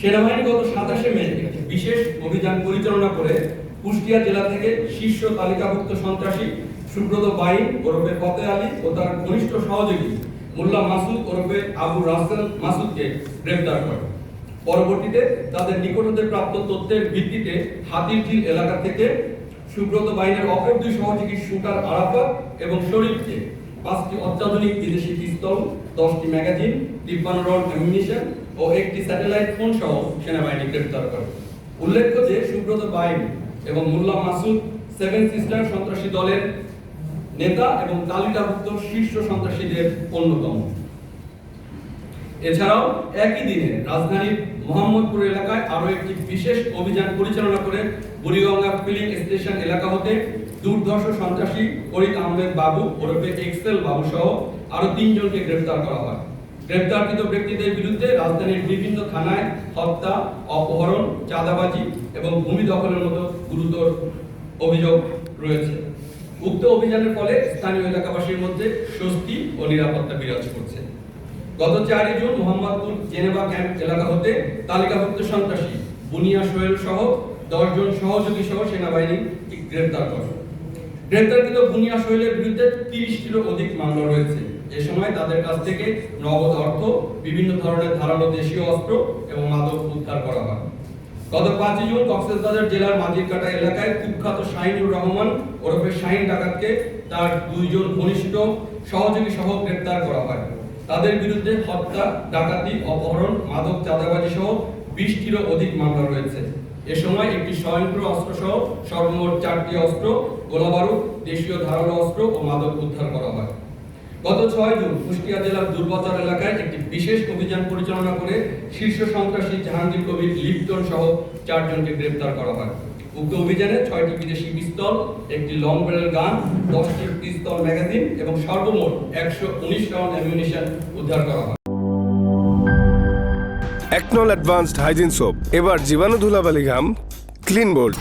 সেনাবাহিনী গত 27 মে একটি বিশেষ অভিযান পরিচালনা করে কুষ্টিয়া জেলা থেকে শীর্ষ তালিকাভুক্ত সন্ত্রাসী সুব্রত বাইন ওরফে ফতে আলী ও তার ঘনিষ্ঠ সহযোগী মোল্লা মাসুদ ওরফে আবু রাসেল মাসুদকে গ্রেফতার করে। পরবর্তীতে তাদের নিকট হতে প্রাপ্ত তথ্যের ভিত্তিতে হাতিরঝিল এলাকা থেকে সুব্রত বাইনের অপর দুই সহযোগী শুটার আরাফাত এবং শরীফকে 5টি অত্যাধুনিক বিদেশি পিস্তল, 10টি ম্যাগাজিন, 53 রাউন্ড অ্যামিনিশন ও একটি স্যাটেলাইট ফোন সহ সেনাবাহিনী গ্রেফতার করে। উল্লেখ্য যে সুব্রত বাইন এবং মোল্লা মাসুদ সেভেন সিস্টার সন্ত্রাসী দলের নেতা এবং তালিকাভুক্ত শীর্ষ সন্ত্রাসীদের অন্যতম। এছাড়াও একই দিনে রাজধানীর মোহাম্মদপুর এলাকায় আরো একটি বিশেষ অভিযান পরিচালনা করে বুড়িগঙ্গা ফিলিং স্টেশন এলাকা হতে দুর্ধর্ষ সন্ত্রাসী ফরিদ আহমেদ বাবু ওরফে এক্সেল বাবু সহ আরো 3 জনকে গ্রেফতার করা হয়। গ্রেফতারকৃত ব্যক্তিদের বিরুদ্ধে রাজধানীর বিভিন্ন থানায় হত্যা, অপহরণ, চাঁদাবাজি এবং ভূমি দখলের মতো গুরুতর অভিযোগ রয়েছে। উক্ত অভিযানের ফলে স্থানীয় এলাকাবাসীর মধ্যে স্বস্তি ও নিরাপত্তা বিরাজ করছে। গত 4 জুন মোহাম্মদপুর জেনেভা ক্যাম্প এলাকা হতে তালিকাভুক্ত সন্ত্রাসী বুনিয়া সোহেল সহ 10 জন সহযোগী সহ সেনাবাহিনী গ্রেফতার করে। গ্রেফতারকৃত বুনিয়া সোহেলের বিরুদ্ধে 30টিরও অধিক মামলা রয়েছে। এ সময় তাদের কাছ থেকে নগদ অর্থ, বিভিন্ন ধরনের ধারালো দেশীয় অস্ত্র এবং মাদক উদ্ধার করা হয়। গত 5 জুন কক্সবাজার জেলার মাঝিরকাটা এলাকায় কুখ্যাত শাহিনুর রহমান ওরফে শাহিন ডাকাতকে তার 2 জন ঘনিষ্ঠ সহযোগী সহ গ্রেফতার করা হয়। তাদের বিরুদ্ধে হত্যা, ডাকাতি, অপহরণ, মাদক, চাঁদাবাজি সহ 20টিরও অধিক মামলা রয়েছে। এ সময় একটি স্বয়ংক্রিয় অস্ত্র সহ সর্বমোট 4টি অস্ত্র, গোলাবারুদ, দেশীয় ধারালো অস্ত্র ও মাদক উদ্ধার করা হয়। গত 6 জুন কুষ্টিয়া জেলার দুর্বাজার এলাকায় একটি বিশেষ অভিযান পরিচালনা করে শীর্ষ সন্ত্রাসী জাহাঙ্গীর কবির লিপ্টন সহ 4 জনকে গ্রেফতার করা হয়। উক্ত অভিযানে 6টি বিদেশি পিস্তল, একটি লং ব্যারেল গান, 10টি পিস্তল ম্যাগাজিন এবং সর্বমোট 119 রাউন্ড অ্যামিনিশন উদ্ধার করা হয়। একনল অ্যাডভান্সড হাইজিন সোপ, এবার জীবাণু ধুলাবালি ঘাম ক্লিন বোল্ড।